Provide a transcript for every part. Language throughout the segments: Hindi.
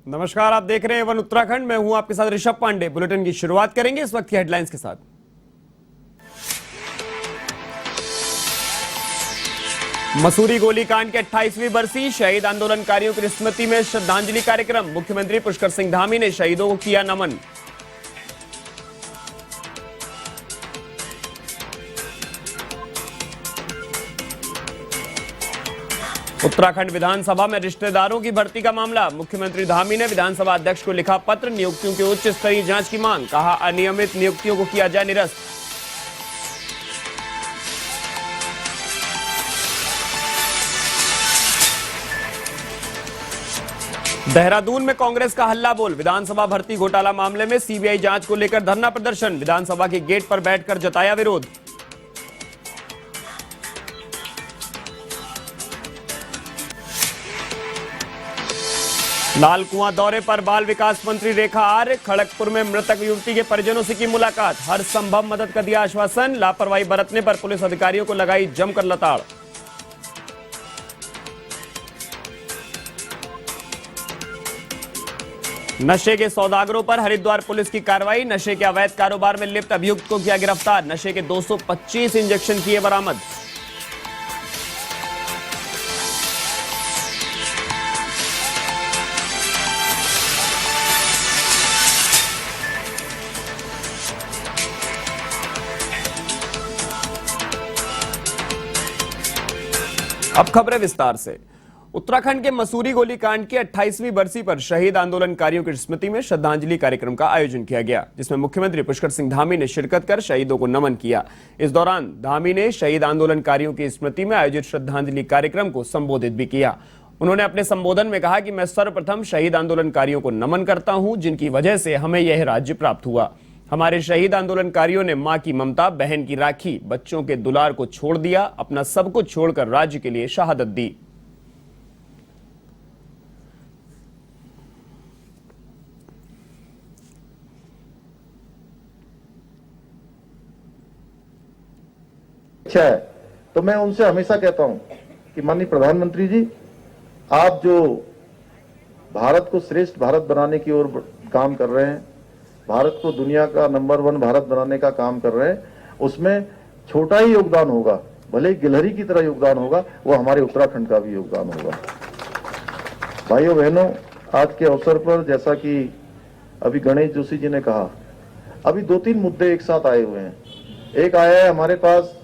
नमस्कार, आप देख रहे हैं वन उत्तराखंड। मैं हूं आपके साथ ऋषभ पांडे। बुलेटिन की शुरुआत करेंगे इस वक्त की हेडलाइंस के साथ। मसूरी गोलीकांड की 28वीं बरसी, शहीद आंदोलनकारियों की स्मृति में श्रद्धांजलि कार्यक्रम। मुख्यमंत्री पुष्कर सिंह धामी ने शहीदों को किया नमन। उत्तराखंड विधानसभा में रिश्तेदारों की भर्ती का मामला। मुख्यमंत्री धामी ने विधानसभा अध्यक्ष को लिखा पत्र, नियुक्तियों की उच्च स्तरीय जांच की मांग। कहा, अनियमित नियुक्तियों को किया जाए निरस्त। देहरादून में कांग्रेस का हल्ला बोल। विधानसभा भर्ती घोटाला मामले में सीबीआई जांच को लेकर धरना प्रदर्शन। विधानसभा के गेट पर बैठकर जताया विरोध। लाल कुआं दौरे पर बाल विकास मंत्री रेखा आर्य। खड़गपुर में मृतक युवती के परिजनों से की मुलाकात। हर संभव मदद का दिया आश्वासन। लापरवाही बरतने पर पुलिस अधिकारियों को लगाई जमकर लताड़। नशे के सौदागरों पर हरिद्वार पुलिस की कार्रवाई। नशे के अवैध कारोबार में लिप्त अभियुक्त को किया गिरफ्तार। नशे के 225 इंजेक्शन किए बरामद। अब खबरें विस्तार से। उत्तराखंड के मसूरी गोलीकांड की 28वीं बरसी पर शहीद आंदोलनकारियों की स्मृति में श्रद्धांजलि कार्यक्रम का आयोजन किया गया, जिसमें मुख्यमंत्री पुष्कर सिंह धामी ने शिरकत कर शहीदों को नमन किया। इस दौरान धामी ने शहीद आंदोलनकारियों की स्मृति में आयोजित श्रद्धांजलि कार्यक्रम को संबोधित भी किया। उन्होंने अपने संबोधन में कहा कि मैं सर्वप्रथम शहीद आंदोलनकारियों को नमन करता हूं, जिनकी वजह से हमें यह राज्य प्राप्त हुआ। हमारे शहीद आंदोलनकारियों ने मां की ममता, बहन की राखी, बच्चों के दुलार को छोड़ दिया, अपना सब कुछ छोड़कर राज्य के लिए शहादत दी। अच्छा है तो मैं उनसे हमेशा कहता हूं कि माननीय प्रधानमंत्री जी, आप जो भारत को श्रेष्ठ भारत बनाने की ओर काम कर रहे हैं, भारत को दुनिया का नंबर 1 भारत बनाने का काम कर रहे हैं, उसमें छोटा ही योगदान होगा, भले गिलहरी की तरह योगदान होगा, वो हमारे उत्तराखंड का भी योगदान होगा। भाइयों बहनों, आज के अवसर पर जैसा कि अभी गणेश जोशी जी ने कहा, अभी 2-3 मुद्दे एक साथ आए हुए हैं। एक आया है हमारे पास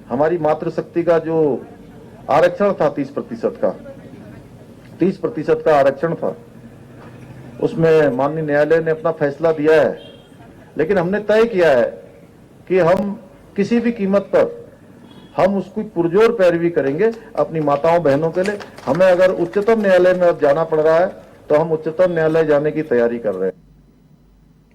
हमारी मातृशक्ति का जो आरक्षण था 30% का आरक्षण था, उसमें माननीय न्यायालय ने अपना फैसला दिया है, लेकिन हमने तय किया है कि हम किसी भी कीमत पर हम उसकी पुरजोर पैरवी करेंगे अपनी माताओं बहनों के लिए। हमें अगर उच्चतम न्यायालय में अब जाना पड़ रहा है तो हम उच्चतम न्यायालय जाने की तैयारी कर रहे हैं।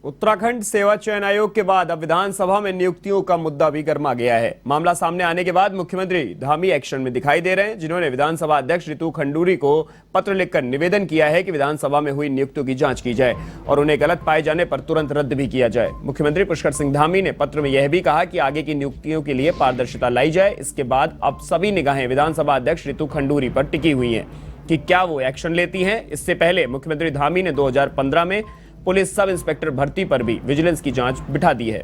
उत्तराखंड सेवा चयन आयोग के बाद अब विधानसभा में नियुक्तियों का मुद्दा भी गर्मा गया है। मामला सामने आने के बाद मुख्यमंत्री धामी एक्शन में दिखाई दे रहे हैं, जिन्होंने विधानसभा अध्यक्ष रितु खंडूरी को पत्र लिखकर निवेदन किया है कि विधानसभा में हुई नियुक्तियों की जांच की जाए और उन्हें गलत पाए जाने पर तुरंत रद्द भी किया जाए। मुख्यमंत्री पुष्कर सिंह धामी ने पत्र में यह भी कहा कि आगे की नियुक्तियों के लिए पारदर्शिता लाई जाए। इसके बाद अब सभी निगाहें विधानसभा अध्यक्ष रितु खंडूरी पर टिकी हुई है कि क्या वो एक्शन लेती हैं। इससे पहले मुख्यमंत्री धामी ने 2015 में पुलिस सब इंस्पेक्टर भर्ती पर भी विजिलेंस की जांच बिठा दी है।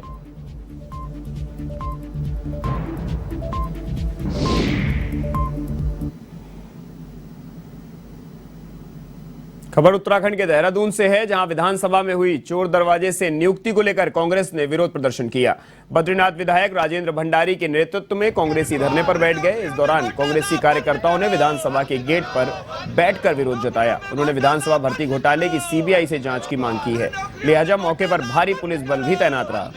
खबर उत्तराखंड के देहरादून से है, जहां विधानसभा में हुई चोर दरवाजे से नियुक्ति को लेकर कांग्रेस ने विरोध प्रदर्शन किया। बद्रीनाथ विधायक राजेंद्र भंडारी के नेतृत्व में कांग्रेसी धरने पर बैठ गए। इस दौरान कांग्रेसी कार्यकर्ताओं ने विधानसभा के गेट पर बैठकर विरोध जताया। उन्होंने विधानसभा भर्ती घोटाले की सीबीआई से जांच की मांग की है, लिहाजा मौके पर भारी पुलिस बल भी तैनात रहा।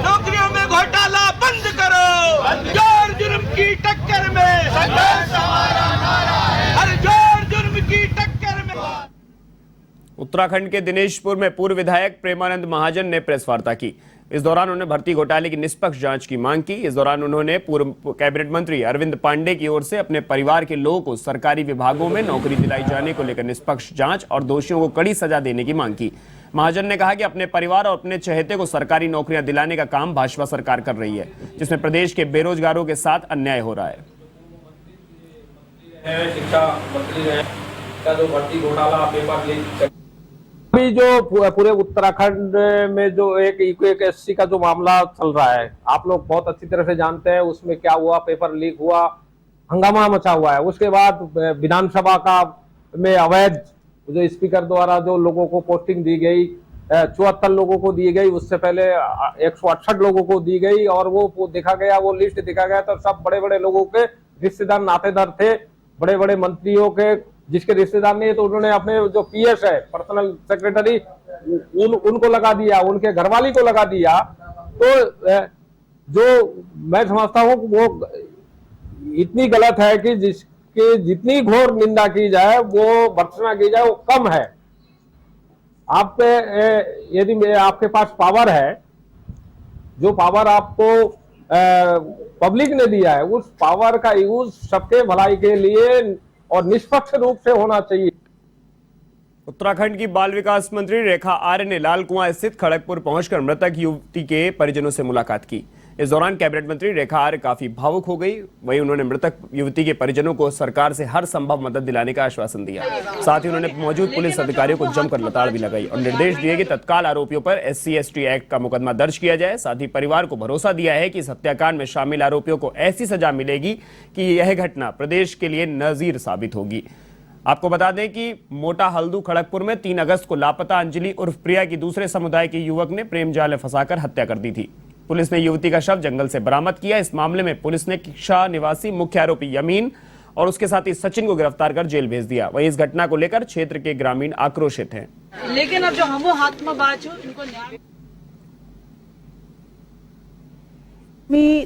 नौकरियों में घोटाला बंद करो, जोर जुर्म की टक्कर में संघर्ष हमारा नारा है, हर जोर जुर्म की टक्कर में। उत्तराखंड के दिनेशपुर में पूर्व विधायक प्रेमानंद महाजन ने प्रेस वार्ता की। इस दौरान उन्होंने भर्ती घोटाले की निष्पक्ष जांच की मांग की। इस दौरान उन्होंने पूर्व कैबिनेट मंत्री अरविंद पांडे की ओर से अपने परिवार के लोगों को सरकारी विभागों में नौकरी दिलाई जाने को लेकर निष्पक्ष जांच और दोषियों को कड़ी सजा देने की मांग की। महाजन ने कहा कि अपने परिवार और अपने चहेते को सरकारी नौकरियां दिलाने का काम भाजपा सरकार कर रही है, जिसमें प्रदेश के बेरोजगारों के साथ अन्याय हो रहा है। शिक्षा मंत्री रहे, का जो भर्ती घोटाला पेपर लीक अभी जो पूरे उत्तराखंड में जो एक एससी का जो मामला चल रहा है, आप लोग बहुत अच्छी तरह से जानते हैं उसमें क्या हुआ, पेपर लीक हुआ, हंगामा मचा हुआ है। उसके बाद विधानसभा का में अवैध जो स्पीकर द्वारा जो लोगों को पोस्टिंग दी गई, 74 लोगों को दी गई, उससे पहले 168 लोगों को दी गई, और वो देखा गया, वो लिस्ट देखा गया तो सब बड़े बड़े लोगों के रिश्तेदार नातेदार थे, बड़े बड़े मंत्रियों के, जिसके रिश्तेदार नहीं है तो उन्होंने अपने जो पीएस है, पर्सनल सेक्रेटरी, उनको लगा दिया, उनके घरवाली को लगा दिया। तो जो मैं समझता हूँ वो इतनी गलत है कि जिसकी जितनी घोर निंदा की जाए, वो भर्त्सना की जाए, वो कम है। आप पे यदि आपके पास पावर है, जो पावर आपको पब्लिक ने दिया है, उस पावर का यूज सबके भलाई के लिए और निष्पक्ष रूप से होना चाहिए। उत्तराखंड की बाल विकास मंत्री रेखा आर्य ने लाल कुआं स्थित खड़गपुर पहुंचकर मृतक युवती के परिजनों से मुलाकात की। इस दौरान कैबिनेट मंत्री रेखा आर्य काफी भावुक हो गई। वहीं उन्होंने मृतक युवती के परिजनों को सरकार से हर संभव मदद दिलाने का आश्वासन दिया। साथ ही उन्होंने मौजूद पुलिस अधिकारियों को जमकर लताड़ भी लगाई और निर्देश दिए कि तत्काल आरोपियों पर SC/ST एक्ट का मुकदमा दर्ज किया जाए। साथ ही परिवार को भरोसा दिया है कि इस हत्याकांड में शामिल आरोपियों को ऐसी सजा मिलेगी कि यह घटना प्रदेश के लिए नजीर साबित होगी। आपको बता दें कि मोटा हल्दू खड़गपुर में 3 अगस्त को लापता अंजलि उर्फ प्रिया की दूसरे समुदाय के युवक ने प्रेम जाल में फंसाकर हत्या कर दी थी। पुलिस ने युवती का शव जंगल से बरामद किया। इस मामले में पुलिस ने किक्षा निवासी मुख्य आरोपी यमीन और उसके साथी सचिन को गिरफ्तार कर जेल भेज दिया। वहीं इस घटना को लेकर क्षेत्र के ग्रामीण आक्रोशित हैं। लेकिन अब जो हम वो हाथ में बात हो, इनको न्याय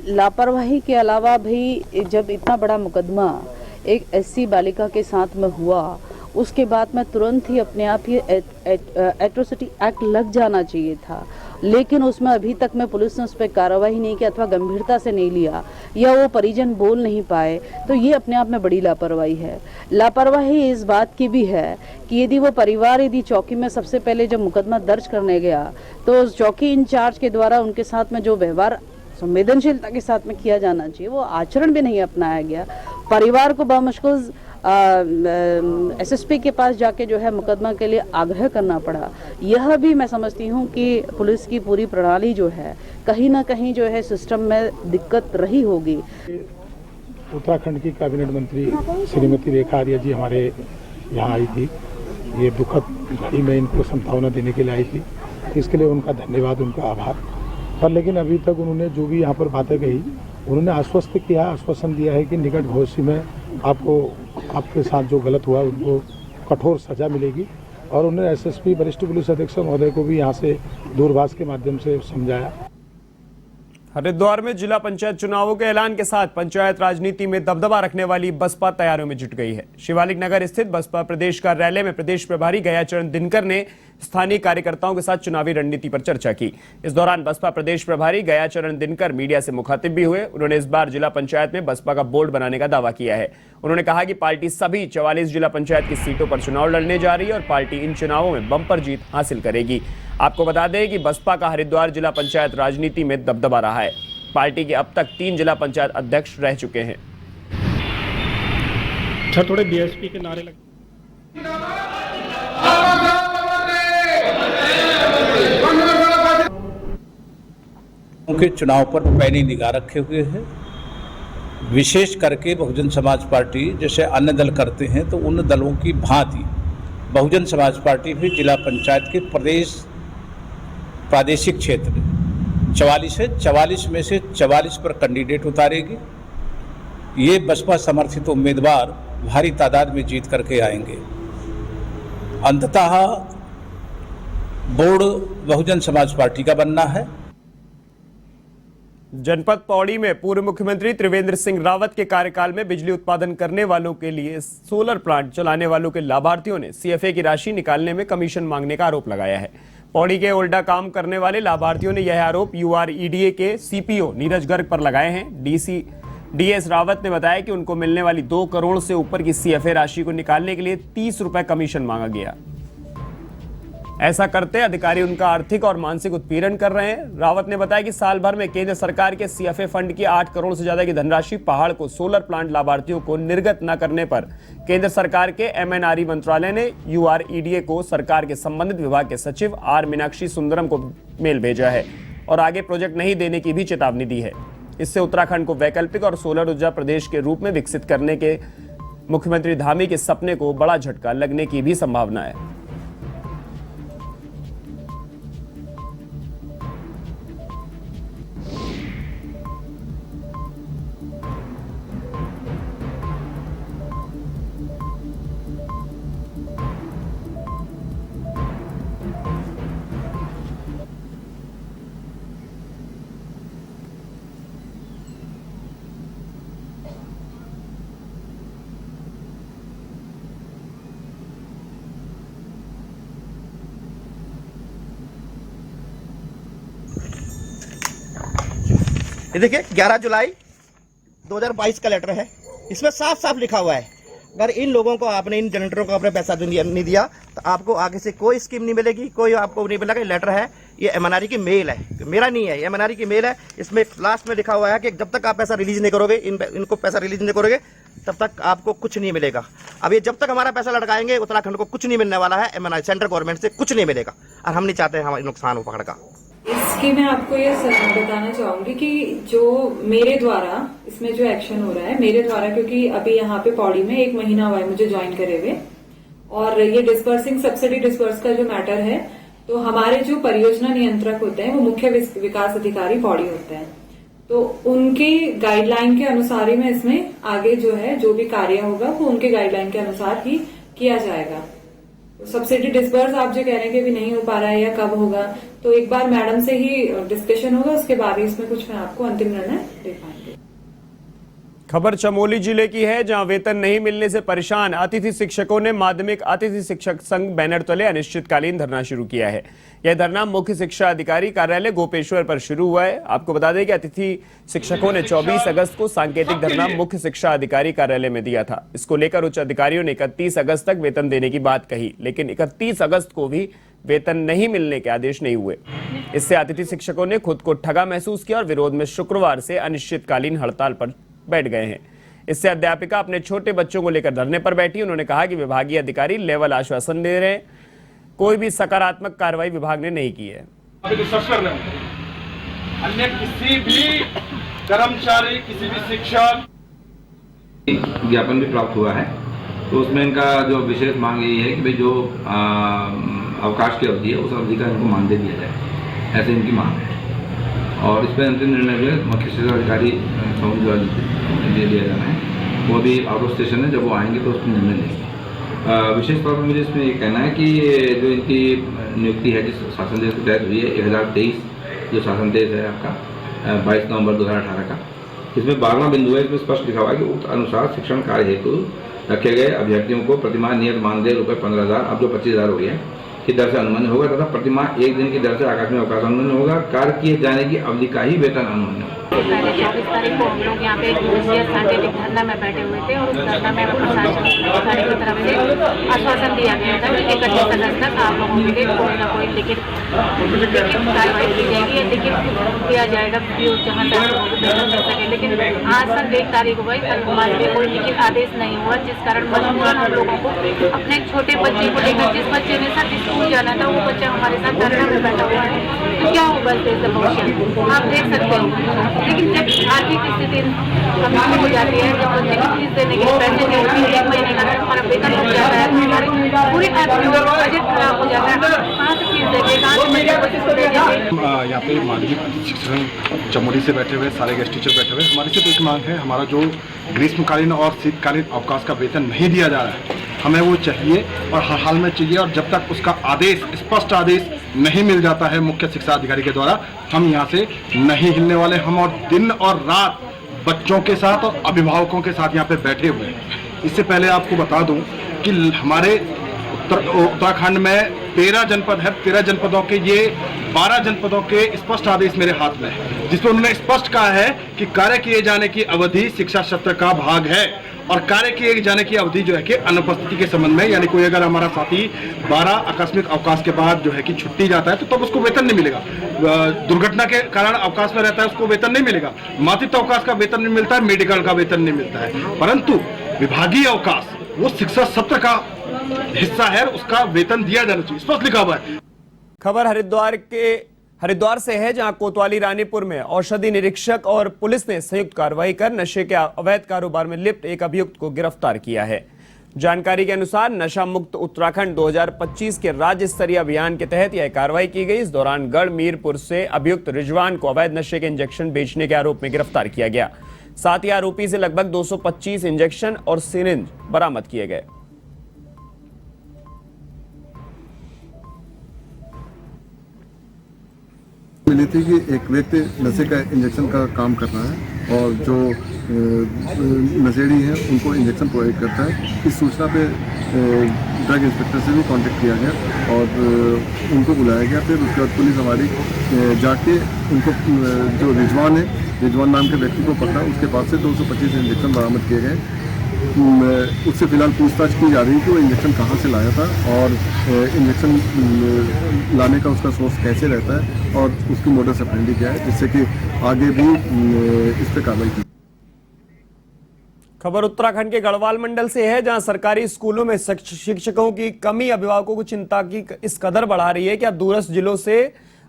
लापरवाही के अलावा भी जब इतना बड़ा मुकदमा एक SC बालिका के साथ में हुआ, उसके बाद में तुरंत ही अपने आप ही एट्रोसिटी एक्ट लग जाना चाहिए था, लेकिन उसमें अभी तक में पुलिस ने उस पर कार्रवाई नहीं की अथवा गंभीरता से नहीं लिया, या वो परिजन बोल नहीं पाए, तो ये अपने आप में बड़ी लापरवाही है। लापरवाही इस बात की भी है कि यदि वो परिवार यदि चौकी में सबसे पहले जब मुकदमा दर्ज करने गया तो उस चौकी इंचार्ज के द्वारा उनके साथ में जो व्यवहार संवेदनशीलता के साथ में किया जाना चाहिए, वो आचरण भी नहीं अपनाया गया। परिवार को बामुश्किल SSP के पास जाके जो है मुकदमा के लिए आग्रह करना पड़ा। यह भी मैं समझती हूँ कि पुलिस की पूरी प्रणाली जो है कहीं ना कहीं जो है सिस्टम में दिक्कत रही होगी। उत्तराखंड की कैबिनेट मंत्री श्रीमती रेखा आर्य जी हमारे यहाँ आई थी। ये दुखद घड़ी में इनको संभावना देने के लिए आई थी, इसके लिए उनका धन्यवाद, उनका आभार। पर लेकिन अभी तक उन्होंने जो भी यहाँ पर बातें कही, उन्होंने आश्वासन दिया है कि निकट भविष्य में आपके साथ जो गलत हुआ उनको कठोर सजा मिलेगी। और उन्होंने SSP वरिष्ठ पुलिस अधीक्षक महोदय को भी यहाँ से दूरभाष के माध्यम से समझाया। हरिद्वार में जिला पंचायत चुनावों के ऐलान के साथ पंचायत राजनीति में दबदबा रखने वाली बसपा तैयारियों में जुट गई है। शिवालिक नगर स्थित बसपा प्रदेश कार्यालय में प्रदेश प्रभारी गयाचरण दिनकर ने स्थानीय कार्यकर्ताओं के साथ चुनावी रणनीति पर चर्चा की। इस दौरान बसपा प्रदेश प्रभारी गयाचरण दिनकर मीडिया से मुखातिब भी हुए। उन्होंने इस बार जिला पंचायत में बसपा का बोर्ड बनाने का दावा किया है। उन्होंने कहा कि पार्टी सभी 44 जिला पंचायत की सीटों पर चुनाव लड़ने जा रही है और पार्टी इन चुनावों में बम्पर जीत हासिल करेगी। आपको बता दें कि बसपा का हरिद्वार जिला पंचायत राजनीति में दबदबा रहा है। पार्टी के अब तक 3 जिला पंचायत अध्यक्ष रह चुके हैं। थोड़े BSP के नारे लगे। उनके चुनाव पर पैनी निगाह रखे हुए हैं। विशेष करके बहुजन समाज पार्टी जैसे अन्य दल करते हैं, तो उन दलों की भांति बहुजन समाज पार्टी भी जिला पंचायत के प्रादेशिक क्षेत्र 44 है, 44 में से 44 पर कैंडिडेट उतारेगी। ये बसपा समर्थित उम्मीदवार भारी तादाद में जीत करके आएंगे। अंततः बोर्ड बहुजन समाज पार्टी का बनना है। जनपद पौड़ी में पूर्व मुख्यमंत्री त्रिवेंद्र सिंह रावत के कार्यकाल में बिजली उत्पादन करने वालों के लिए सोलर प्लांट चलाने वालों के लाभार्थियों ने CFA की राशि निकालने में कमीशन मांगने का आरोप लगाया है। पौड़ी के ओल्डा काम करने वाले लाभार्थियों ने यह आरोप UREDA के CPO नीरज गर्ग पर लगाए हैं। DS रावत ने बताया कि उनको मिलने वाली 2 करोड़ से ऊपर की CFA राशि को निकालने के लिए 30 रुपए कमीशन मांगा गया। ऐसा करते अधिकारी उनका आर्थिक और मानसिक उत्पीड़न कर रहे हैं। रावत ने बताया कि साल भर में केंद्र सरकार के CFA फंड की 8 करोड़ से ज्यादा की धनराशि पहाड़ को सोलर प्लांट लाभार्थियों को निर्गत न करने पर केंद्र सरकार के MNRE मंत्रालय ने UREDA को सरकार के संबंधित विभाग के सचिव R मीनाक्षी सुंदरम को मेल भेजा है और आगे प्रोजेक्ट नहीं देने की भी चेतावनी दी है। इससे उत्तराखंड को वैकल्पिक और सोलर ऊर्जा प्रदेश के रूप में विकसित करने के मुख्यमंत्री धामी के सपने को बड़ा झटका लगने की भी संभावना है। ये देखिए 11 जुलाई 2022 का लेटर है। इसमें साफ साफ लिखा हुआ है अगर इन लोगों को आपने, इन जनरेटरों को आपने पैसा नहीं दिया तो आपको आगे से कोई स्कीम नहीं मिलेगी, कोई आपको नहीं मिलेगा। लेटर है, ये MNRE की मेल है, मेरा नहीं है, ये MNRE की मेल है। इसमें लास्ट में लिखा हुआ है कि जब तक आप पैसा रिलीज नहीं करोगे, इनको पैसा रिलीज नहीं करोगे, तब तक आपको कुछ नहीं मिलेगा। अब ये जब तक हमारा पैसा लटकाएंगे उत्तराखंड को कुछ नहीं मिलने वाला है। MNRE सेंट्रल गवर्नमेंट से कुछ नहीं मिलेगा और हम नहीं चाहते हमारे नुकसान हो पकड़ का। इसकी मैं आपको ये बताना चाहूंगी कि जो मेरे द्वारा इसमें जो एक्शन हो रहा है मेरे द्वारा, क्योंकि अभी यहाँ पे पौड़ी में 1 महीना हुआ है मुझे ज्वाइन करे हुए, और ये डिस्पर्सिंग सब्सिडी डिस्पर्स का जो मैटर है, तो हमारे जो परियोजना नियंत्रक होते हैं वो मुख्य विकास अधिकारी पौड़ी होते हैं, तो उनकी गाइडलाइन के अनुसार ही मैं इसमें आगे जो है जो भी कार्य होगा वो उनके गाइडलाइन के अनुसार ही किया जाएगा। सब्सिडी डिस्पर्स आप जो कह रहे हैं कि भी नहीं हो पा रहा है या कब होगा, तो एक बार मैडम से ही डिस्कशन होगा, उसके बाद ही इसमें कुछ मैं आपको अंतिम निर्णय दे पाएंगे। खबर चमोली जिले की है, जहां वेतन नहीं मिलने से परेशान अतिथि शिक्षकों ने माध्यमिक अतिथि शिक्षक संघ बैनर तले अनिश्चितकालीन धरना शुरू किया है। यह धरना मुख्य शिक्षा अधिकारी कार्यालय गोपेश्वर पर शुरू हुआ है। आपको बता दें कि अतिथि शिक्षकों ने 24 अगस्त को सांकेतिक धरना मुख्य शिक्षा अधिकारी कार्यालय में दिया था। इसको लेकर उच्च अधिकारियों ने 31 अगस्त तक वेतन देने की बात कही, लेकिन 31 अगस्त को भी वेतन नहीं मिलने के आदेश नहीं हुए। इससे अतिथि शिक्षकों ने खुद को ठगा महसूस किया और विरोध में शुक्रवार से अनिश्चितकालीन हड़ताल पर बैठ गए हैं। इससे अध्यापिका अपने छोटे बच्चों को लेकर धरने पर बैठी। उन्होंने कहा कि विभागीय अधिकारी लेवल आश्वासन दे रहे हैं, कोई भी सकारात्मक कार्रवाई विभाग ने नहीं की है। अन्य किसी भी कर्मचारी, किसी भी शिक्षक ज्ञापन भी प्राप्त हुआ है, तो उसमें इनका जो विशेष मांग यही है कि भाई जो अवकाश की अवधि है उस अवधि का इनको मानदेय दिया जाए, ऐसे इनकी मांग है। और इस पर अंतिम निर्णय भी मुख्य शिक्षा अधिकारी दे दिया जाना है। वो भी आउट ऑफ स्टेशन है, जब वो आएंगे तो उस पर निर्णय लेंगे। विशेष तौर पर मुझे इसमें ये कहना है कि जो इनकी नियुक्ति है जिस शासन देश के तहत हुई है 1023 जो शासन देश है आपका 22 नवंबर 2018 का, इसमें 12वां बिंदु है, इसमें स्पष्ट लिखा हुआ है कि उक्त अनुसार शिक्षण कार्य हेतु रखे गए अभ्यर्थियों को प्रतिमाह नियत मानदेय ₹15,000 अब जो 25,000 हो गया की दर से अनुमान्य होगा तथा प्रतिमाह 1 दिन की दर से आकस्मिक अवकाश अनुमान्य होगा। कार्य किए जाने की अवधि का ही वेतन अनुमान्य होगा। पहले 24 तारीख को हम लोग यहाँ पे सांकेतिक धरना में बैठे हुए थे और उस धरना में प्रशासन अधिकारी की तरफ से आश्वासन दिया गया था कि 31 अगस्त तक आप लोगों के लिए कोई ना कोई लिखित कार्रवाई की जाएगी, लिखित किया जाएगा जहाँ तक वेतन मिल सके। लेकिन आज तक 1 तारीख हो गई, हमारे लिए कोई लिखित आदेश नहीं हुआ, जिस कारण मजबूरन हम लोगों को अपने छोटे बच्चे को लेकर, जिस बच्चे ने सर स्कूल जाना था वो बच्चा हमारे साथ धरना में बैठा हुआ है, तो क्या होगा इससे भविष्य आप देख सकते हो। लेकिन जब आर्थिक स्थिति कमजोर हो जाती है, जब बच्चे की फीस देने के लिए पैसे नहीं होते, 1 महीने का हमारा वेतन हो जाता है, हमारी पूरी बजट खराब हो जाता है, कहाँ से फीस देंगे, कहाँ से बच्चे को देंगे। यहाँ पे माध्यमिक शिक्षक चमोली से बैठे हुए सारे गेस्ट टीचर बैठे हुए, हमारी सिर्फ एक मांग है, हमारा जो ग्रीष्मकालीन और शीतकालीन अवकाश का वेतन नहीं दिया जा रहा है हमें वो चाहिए और हर हाल में चाहिए। और जब तक उसका आदेश, स्पष्ट आदेश नहीं मिल जाता है मुख्य शिक्षा अधिकारी के द्वारा, हम यहाँ से नहीं हिलने वाले। हम और दिन और रात बच्चों के साथ और अभिभावकों के साथ यहाँ पे बैठे हुए हैं। इससे पहले आपको बता दूं कि हमारे उत्तराखंड में 13 जनपद है, 13 जनपदों के ये 12 जनपदों के स्पष्ट आदेश मेरे हाथ में है, जिसमें उन्होंने स्पष्ट कहा है कि कार्य किए जाने की अवधि शिक्षा सत्र का भाग है और कार्य किए जाने की अवधि जो है कि अनुपस्थिति के संबंध में, यानी कोई अगर हमारा साथी 12 आकस्मिक अवकाश के बाद जो है कि छुट्टी जाता है तो तब उसको वेतन नहीं मिलेगा। दुर्घटना के कारण अवकाश में रहता है उसको वेतन नहीं मिलेगा, मातृत्व अवकाश का वेतन नहीं मिलता है, मेडिकल का वेतन नहीं मिलता है, परंतु विभागीय अवकाश वो शिक्षा सत्र का हिस्सा है, उसका वेतन दिया जाना चाहिए, स्पष्ट लिखा हुआ है। खबर हरिद्वार से है, जहां कोतवाली रानीपुर में औषधि निरीक्षक और पुलिस ने संयुक्त कार्रवाई कर नशे के अवैध कारोबार में लिप्त एक अभियुक्त को गिरफ्तार किया है। जानकारी के अनुसार नशा मुक्त उत्तराखंड 2025 के राज्य स्तरीय अभियान के तहत यह कार्रवाई की गई। इस दौरान गढ़ मीरपुर से अभियुक्त रिजवान को अवैध नशे के इंजेक्शन बेचने के आरोप में गिरफ्तार किया गया। साथ ही आरोपी से लगभग 225 इंजेक्शन और सिरिंज बरामद किए गए। मिली थी कि एक व्यक्ति नशे का इंजेक्शन का काम कर रहा है और जो नशेड़ी हैं उनको इंजेक्शन प्रोवाइड करता है। इस सूचना पे ड्रग इंस्पेक्टर से भी कांटेक्ट किया गया और उनको बुलाया गया। फिर उसके बाद पुलिस हमारी जाके उनको जो रिजवान है, रिजवान नाम के व्यक्ति को पकड़ा। उसके पास से 225 इंजेक्शन बरामद किए गए। उससे फिलहाल पूछताछ की जा रही है कि वो इंजेक्शन कहाँ से लाया था और इंजेक्शन लाने का उसका सोर्स कैसे रहता है और उसकी मोडस ऑपरेंडी क्या है, जिससे कि आगे भी इस पर कार्रवाई की। खबर उत्तराखंड के गढ़वाल मंडल से है, जहां सरकारी स्कूलों में शिक्षकों की कमी अभिभावकों को चिंता की इस कदर बढ़ा रही है कि अब दूरस्थ जिलों से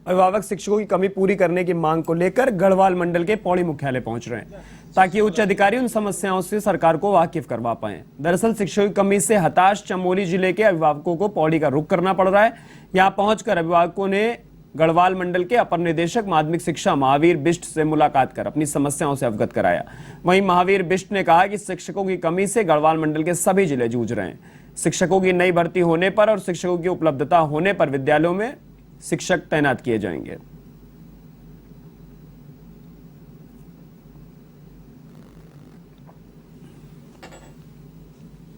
अभिभावक शिक्षकों की कमी पूरी करने की मांग को लेकर गढ़वाल मंडल के पौड़ी मुख्यालय पहुंच रहे हैं, ताकि उच्च अधिकारी उन समस्याओं से सरकार को वाकिफ करवा पाएं। दरअसल शिक्षकों की कमी से हताश चमोली जिले के अभिभावकों को पौड़ी का रुख करना पड़ रहा है। यहां पहुंचकर अभिभावकों ने गढ़वाल मंडल के अपर निदेशक माध्यमिक शिक्षा महावीर बिष्ट से मुलाकात कर अपनी समस्याओं से अवगत कराया। वहीं महावीर बिष्ट ने कहा कि शिक्षकों की कमी से गढ़वाल मंडल के सभी जिले जूझ रहे हैं। शिक्षकों की नई भर्ती होने पर और शिक्षकों की उपलब्धता होने पर विद्यालयों में शिक्षक तैनात किए जाएंगे।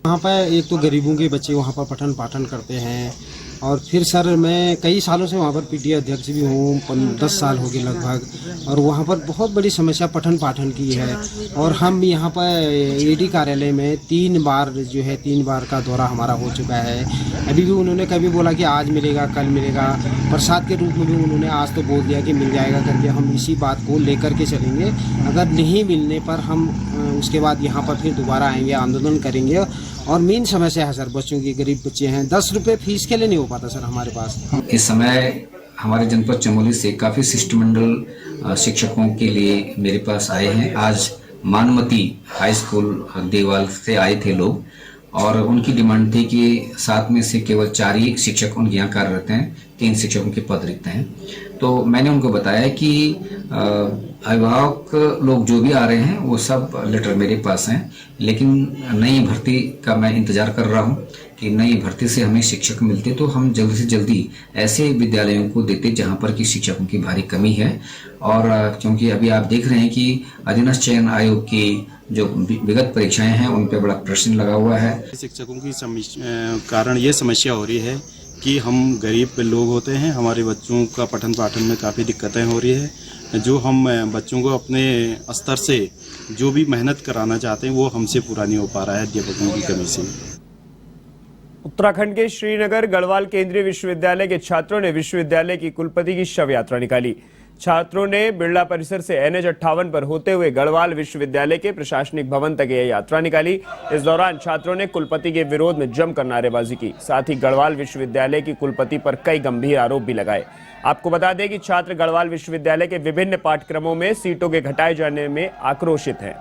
वहाँ पर एक तो गरीबों के बच्चे वहाँ पर पठन पाठन करते हैं और फिर सर मैं कई सालों से वहाँ पर पीटीए अध्यक्ष भी हूँ, 10 साल हो गए लगभग, और वहाँ पर बहुत बड़ी समस्या पठन पाठन की है। और हम यहाँ पर एडी कार्यालय में 3 बार का दौरा हमारा हो चुका है। अभी भी उन्होंने कभी बोला कि आज मिलेगा, कल मिलेगा, प्रसाद के रूप में भी उन्होंने आज तो बोल दिया कि मिल जाएगा करके। हम इसी बात को लेकर के चलेंगे। अगर नहीं मिलने पर हम उसके बाद यहाँ पर फिर दोबारा आएंगे, आंदोलन करेंगे। और मेन समस्या है सर बच्चों की, गरीब बच्चे हैं, 10 रुपये फीस के लिए नहीं हो पाता सर हमारे पास। इस समय हमारे जनपद चमोली से काफ़ी शिष्टमंडल शिक्षकों के लिए मेरे पास आए हैं। आज मानमती हाई स्कूल देवाल से आए थे लोग और उनकी डिमांड थी कि 7 में से केवल 4 ही शिक्षक उनके यहाँ कार्यरत हैं, 3 शिक्षकों के पद रिक्त हैं। तो मैंने उनको बताया कि अभिभावक लोग जो भी आ रहे हैं वो सब लेटर मेरे पास हैं, लेकिन नई भर्ती का मैं इंतज़ार कर रहा हूँ कि नई भर्ती से हमें शिक्षक मिलते तो हम जल्दी से जल्दी ऐसे विद्यालयों को देते जहाँ पर कि शिक्षकों की भारी कमी है। और क्योंकि अभी आप देख रहे हैं कि अधीनस्थ चयन आयोग की जो विगत परीक्षाएं हैं उन पर बड़ा प्रश्न लगा हुआ है। शिक्षकों की कारण ये समस्या हो रही है कि हम गरीब लोग होते हैं, हमारे बच्चों का पठन पाठन में काफ़ी दिक्कतें हो रही है। जो हम बच्चों को अपने स्तर से जो भी मेहनत कराना चाहते हैं वो हमसे पूरा नहीं हो पा रहा है अध्यापकों की कमी से। उत्तराखंड के श्रीनगर गढ़वाल केंद्रीय विश्वविद्यालय के छात्रों ने विश्वविद्यालय की कुलपति की शव यात्रा निकाली। छात्रों ने बिरला परिसर से NH 58 पर होते हुए गढ़वाल विश्वविद्यालय के प्रशासनिक भवन तक यह यात्रा निकाली। इस दौरान छात्रों ने कुलपति के विरोध में जमकर नारेबाजी की। साथ ही गढ़वाल विश्वविद्यालय की कुलपति पर कई गंभीर आरोप भी लगाए। आपको बता दें कि छात्र गढ़वाल विश्वविद्यालय के विभिन्न पाठ्यक्रमों में सीटों के घटाए जाने में आक्रोशित हैं।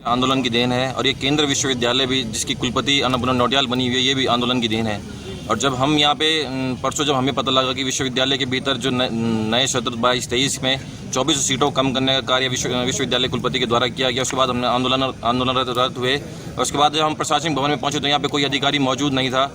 आंदोलन की देन है और ये केंद्र विश्वविद्यालय भी जिसकी कुलपति अन्नपूर्णा नौटियाल बनी हुई है, ये भी आंदोलन की देन है। और जब हम यहाँ पे परसों जब हमें पता लगा कि विश्वविद्यालय के भीतर जो नए सत्र 22-23 में 24 सीटों कम करने का कार्य विश्वविद्यालय कुलपति के द्वारा किया गया, उसके बाद हमने आंदोलनरत हुए। और उसके बाद जब हम प्रशासनिक भवन में पहुँचे तो यहाँ पे कोई अधिकारी मौजूद नहीं था।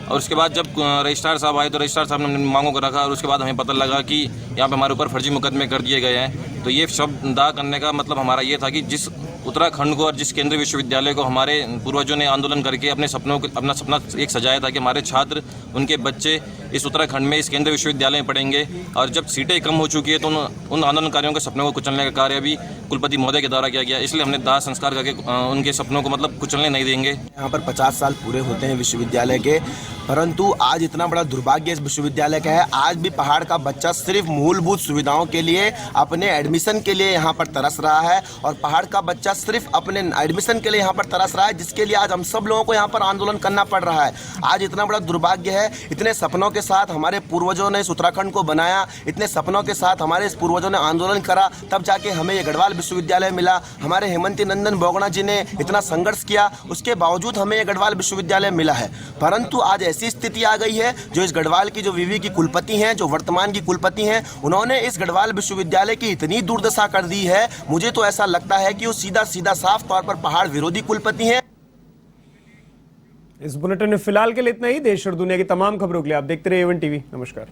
और उसके बाद जब रजिस्ट्रार साहब आए तो रजिस्ट्रार साहब ने मांगों को रखा और उसके बाद हमें पता लगा कि यहाँ पे हमारे ऊपर फर्जी मुकदमे कर दिए गए हैं। तो ये शव दाह करने का मतलब हमारा ये था कि जिस उत्तराखंड को और जिस केंद्रीय विश्वविद्यालय को हमारे पूर्वजों ने आंदोलन करके अपना सपना एक सजाया था कि हमारे छात्र, उनके बच्चे इस उत्तराखंड में इस केंद्रीय विश्वविद्यालय में पढ़ेंगे, और जब सीटें कम हो चुकी है तो उन आंदोलनकारियों के सपनों को कुचलने का कार्य भी कुलपति महोदय के द्वारा किया गया। इसलिए हमने दाह संस्कार करके उनके सपनों को मतलब कुचलने नहीं देंगे। यहाँ पर 50 साल पूरे होते हैं विश्वविद्यालय के, परंतु आज इतना बड़ा दुर्भाग्य इस विश्वविद्यालय का है, आज भी पहाड़ का बच्चा सिर्फ मूलभूत सुविधाओं के लिए, अपने एडमिशन के लिए यहाँ पर तरस रहा है, और पहाड़ का बच्चा सिर्फ अपने एडमिशन के लिए यहाँ पर तरस रहा है, जिसके लिए आज हम सब लोगों को यहाँ पर आंदोलन करना पड़ रहा है। आज इतना बड़ा दुर्भाग्य है, इतने सपनों के साथ हमारे पूर्वजों ने इस उत्तराखंड को बनाया, इतने सपनों के साथ हमारे इस पूर्वजों ने आंदोलन करा, तब जाके हमें ये गढ़वाल विश्वविद्यालय मिला। हमारे हेमंती नंदन बोगड़ा जी ने इतना संघर्ष किया, उसके बावजूद हमें ये गढ़वाल विश्वविद्यालय मिला है। परंतु आज ऐसी स्थिति आ गई है, जो इस गढ़वाल की जो विवि की कुलपति हैं, जो वर्तमान की कुलपति हैं, उन्होंने इस गढ़वाल विश्वविद्यालय की इतनी दुर्दशा कर दी है, मुझे तो ऐसा लगता है कि वो सीधा सीधा साफ तौर पर पहाड़ विरोधी कुलपति हैं। इस बुलेटिन में फिलहाल के लिए इतना ही। देश और दुनिया की तमाम खबरों के लिए आप देखते रहिए A1 टीवी। नमस्कार।